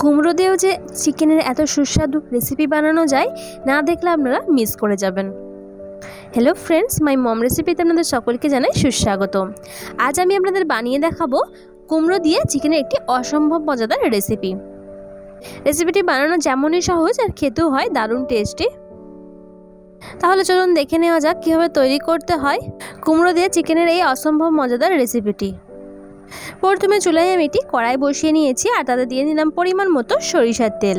কুমড়ো দিয়েও যে চিকেনের এত সুস্বাদু রেসিপি বানানো যায়, না দেখলে আপনারা মিস করে যাবেন। হ্যালো ফ্রেন্ডস, মাই মম রেসিপিতে আপনাদের সকলকে জানাই সুস্বাগত। আজ আমি আপনাদের বানিয়ে দেখাবো কুমড়ো দিয়ে চিকেনের একটি অসম্ভব মজাদার রেসিপি। রেসিপিটি বানানো যেমনই সহজ আর খেতেও হয় দারুণ টেস্টি। তাহলে চলুন দেখে নেওয়া যাক কীভাবে তৈরি করতে হয় কুমড়ো দিয়ে চিকেনের এই অসম্ভব মজাদার রেসিপিটি। প্রথমে চুলায় আমি একটি কড়াই বসিয়ে নিয়েছি আর তাতে দিয়ে নিলাম পরিমাণ মতো সরিষার তেল।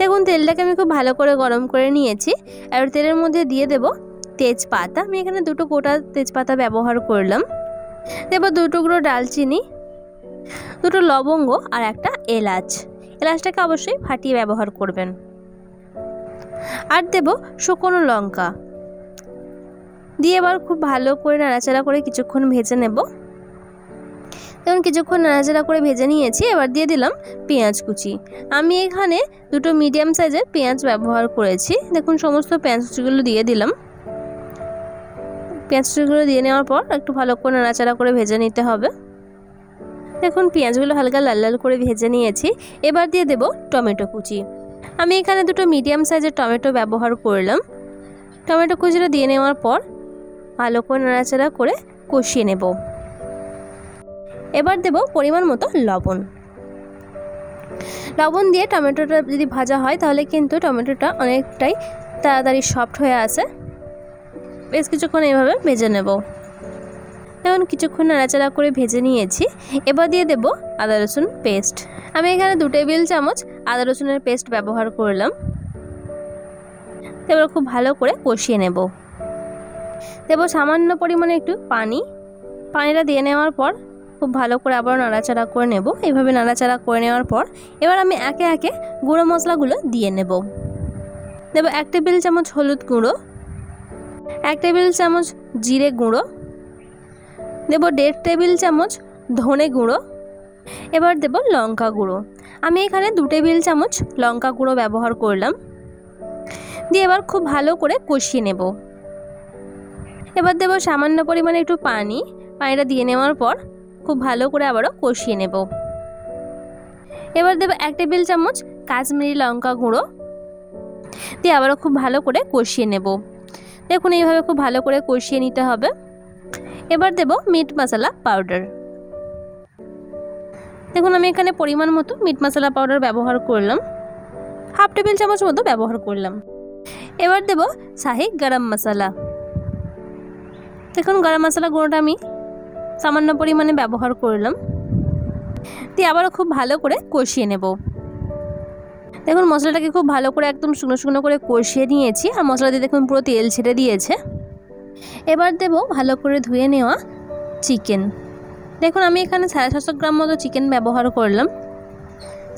দেখুন তেলটাকে আমি খুব ভালো করে গরম করে নিয়েছি। এবার তেলের মধ্যে দিয়ে দেব তেজপাতা। আমি এখানে দুটো গোটা তেজপাতা ব্যবহার করলাম। দেব দু টুকরো ডালচিনি, দুটো লবঙ্গ আর একটা এলাচ। এলাচটাকে অবশ্যই ফাটিয়ে ব্যবহার করবেন। আর দেব শুকনো লঙ্কা দিয়ে এবার খুব ভালো করে নাড়াচাড়া করে কিছুক্ষণ ভেজে নেব। এখন কিছুক্ষণ নাড়াচাড়া করে ভেজে নিয়েছি। এবার দিয়ে দিলাম পেঁয়াজ কুচি। আমি এখানে দুটো মিডিয়াম সাইজের পেঁয়াজ ব্যবহার করেছি। দেখুন সমস্ত পেঁয়াজ কুচিগুলো দিয়ে দিলাম। পেঁয়াজ কুচিগুলো দিয়ে নেওয়ার পর একটু ভালো করে নাড়াচাড়া করে ভেজে নিতে হবে। দেখুন পেঁয়াজগুলো হালকা লাল লাল করে ভেজে নিয়েছি। এবার দিয়ে দেব টমেটো কুচি। আমি এখানে দুটো মিডিয়াম সাইজের টমেটো ব্যবহার করলাম। টমেটো কুচিটা দিয়ে নেওয়ার পর ভালো করে নাড়াচাড়া করে কষিয়ে নেব। এবার দেব পরিমাণ মতো লবণ। লবণ দিয়ে টমেটোটা যদি ভাজা হয় তাহলে কিন্তু টমেটোটা অনেকটাই তাড়াতাড়ি সফট হয়ে আসে। বেশ কিছুক্ষণ এইভাবে ভেজে নেব। এখন কিছুক্ষণ নাড়াচাড়া করে ভেজে নিয়েছি। এবার দিয়ে দেব আদা রসুন পেস্ট। আমি এখানে 2 টেবিল চামচ আদা রসুনের পেস্ট ব্যবহার করলাম। এবার খুব ভালো করে কষিয়ে নেব। দেব সামান্য পরিমাণে একটু পানিটা দিয়ে নেওয়ার পর খুব ভালো করে আবার নাড়াচাড়া করে নেব। এইভাবে নাড়াচাড়া করে নেওয়ার পর এবার আমি একে একে গুঁড়ো মশলাগুলো দিয়ে নেব। দেব 1 টেবিল চামচ হলুদ গুঁড়ো, 1 টেবিল চামচ জিরে গুঁড়ো, দেব 1.5 টেবিল চামচ ধনে গুঁড়ো। এবার দেব লঙ্কা গুঁড়ো। আমি এখানে 2 টেবিল চামচ লঙ্কা গুঁড়ো ব্যবহার করলাম। দিয়ে এবার খুব ভালো করে কষিয়ে নেব। এবার দেব সামান্য পরিমাণে একটু পানিটা দিয়ে নেওয়ার পর খুব ভালো করে আবারও কষিয়ে নেব। এবার দেব 1 টেবিল চামচ কাশ্মীরি লঙ্কা গুঁড়ো দিয়ে আবারও খুব ভালো করে কষিয়ে নেব। দেখুন এইভাবে খুব ভালো করে কষিয়ে নিতে হবে। এবার দেব মিট মশলা পাউডার। দেখুন আমি এখানে পরিমাণ মতো মিট মশলা পাউডার ব্যবহার করলাম, 1/2 টেবিল চামচ মতো ব্যবহার করলাম। এবার দেব শাহি গরম মশলা। দেখুন গরম মশলা গুঁড়োটা আমি সামান্য পরিমাণে ব্যবহার করলাম। দিয়ে আবারও খুব ভালো করে কষিয়ে নেব। দেখুন মশলাটাকে খুব ভালো করে একদম শুকনো শুকনো করে কষিয়ে নিয়েছি। আর মশলা দিয়ে দেখুন পুরো তেল ছেড়ে দিয়েছে। এবার দেব ভালো করে ধুয়ে নেওয়া চিকেন। দেখুন আমি এখানে 750 গ্রাম মতো চিকেন ব্যবহার করলাম।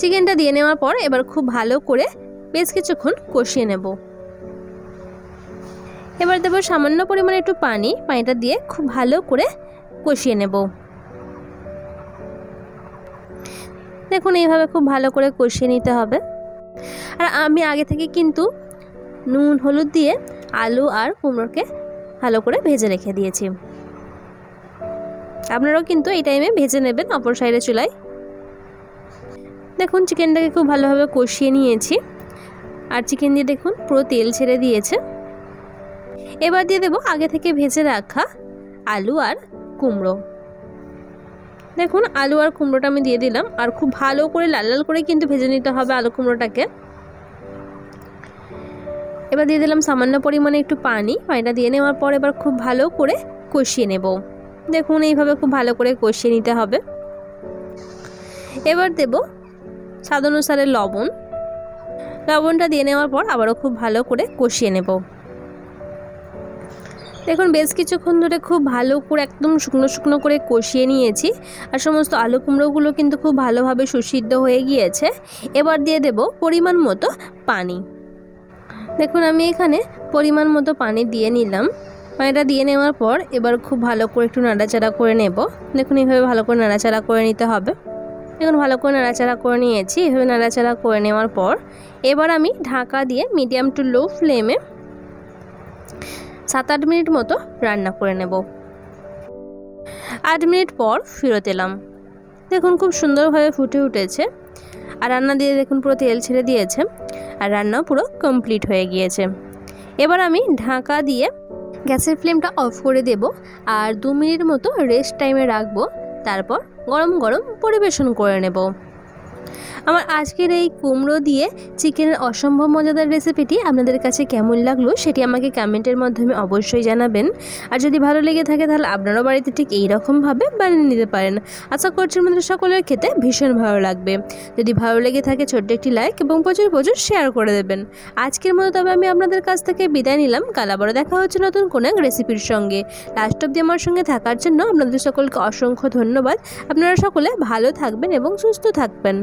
চিকেনটা দিয়ে নেওয়ার পর এবার খুব ভালো করে বেশ কিছুক্ষণ কষিয়ে নেব। এবার দেব সামান্য পরিমাণে একটু পানিটা দিয়ে খুব ভালো করে কষিয়ে নেব। দেখুন এইভাবে খুব ভালো করে কষিয়ে নিতে হবে। আর আমি আগে থেকে কিন্তু নুন হলুদ দিয়ে আলু আর কুমড়োকে ভালো করে ভেজে রেখে দিয়েছি। আপনারাও কিন্তু এই টাইমে ভেজে নেবেন অপর সাইডে চুলায়। দেখুন চিকেনটাকে খুব ভালোভাবে কষিয়ে নিয়েছি। আর চিকেন দিয়ে দেখুন পুরো তেল ছেড়ে দিয়েছে। এবার দিয়ে দেব আগে থেকে ভেজে রাখা আলু আর কুমড়ো। দেখুন আলু আর কুমড়োটা আমি দিয়ে দিলাম। আর খুব ভালো করে লাল লাল করে কিন্তু ভেজে নিতে হবে আলু কুমড়োটাকে। এবার দিয়ে দিলাম সামান্য পরিমাণে একটু পানিটা দিয়ে নেওয়ার পর এবার খুব ভালো করে কষিয়ে নেব। দেখুন এইভাবে খুব ভালো করে কষিয়ে নিতে হবে। এবার দেব স্বাদ অনুসারে লবণটা দিয়ে নেওয়ার পর আবারও খুব ভালো করে কষিয়ে নেব। দেখুন বেশ কিছুক্ষণ ধরে খুব ভালো করে একদম শুকনো শুকনো করে কষিয়ে নিয়েছি। আর সমস্ত আলু কুমড়োগুলো কিন্তু খুব ভালোভাবে সুসিদ্ধ হয়ে গিয়েছে। এবার দিয়ে দেব পরিমাণ মতো পানি। দেখুন আমি এখানে পরিমাণ মতো পানি দিয়ে নিলাম। পানিটা দিয়ে নেওয়ার পর এবার খুব ভালো করে একটু নাড়াচাড়া করে নেব। দেখুন এইভাবে ভালো করে নাড়াচাড়া করে নিতে হবে। দেখুন ভালো করে নাড়াচাড়া করে নিয়েছি। এভাবে নাড়াচাড়া করে নেওয়ার পর এবার আমি ঢাকা দিয়ে মিডিয়াম টু লো ফ্লেমে 7-8 মিনিট মতো রান্না করে নেব। 8 মিনিট পর ফিরত এলাম। দেখুন খুব সুন্দরভাবে ফুটে উঠেছে। আর রান্না দিয়ে দেখুন পুরো তেল ছেড়ে দিয়েছে আর রান্নাও পুরো কমপ্লিট হয়ে গিয়েছে। এবার আমি ঢাকা দিয়ে গ্যাসের ফ্লেমটা অফ করে দেব আর 2 মিনিট মতো রেস্ট টাইমে রাখবো। তারপর গরম গরম পরিবেশন করে নেব। আমার আজকের এই কুমড়ো দিয়ে চিকেনের অসম্ভব মজাদার রেসিপিটি আপনাদের কাছে কেমন লাগলো সেটি আমাকে কমেন্টের মাধ্যমে অবশ্যই জানাবেন। আর যদি ভালো লেগে থাকে তাহলে আপনারাও বাড়িতে ঠিক এইরকমভাবে বানিয়ে নিতে পারেন। আশা করছি আমাদের সকলের খেতে ভীষণ ভালো লাগবে। যদি ভালো লেগে থাকে ছোট্ট একটি লাইক এবং প্রচুর প্রচুর শেয়ার করে দেবেন। আজকের মতো তবে আমি আপনাদের কাছ থেকে বিদায় নিলাম। কাল আবারও দেখা হচ্ছে নতুন কোনো এক রেসিপির সঙ্গে। লাস্ট অবধি আমার সঙ্গে থাকার জন্য আপনাদের সকলকে অসংখ্য ধন্যবাদ। আপনারা সকলে ভালো থাকবেন এবং সুস্থ থাকবেন।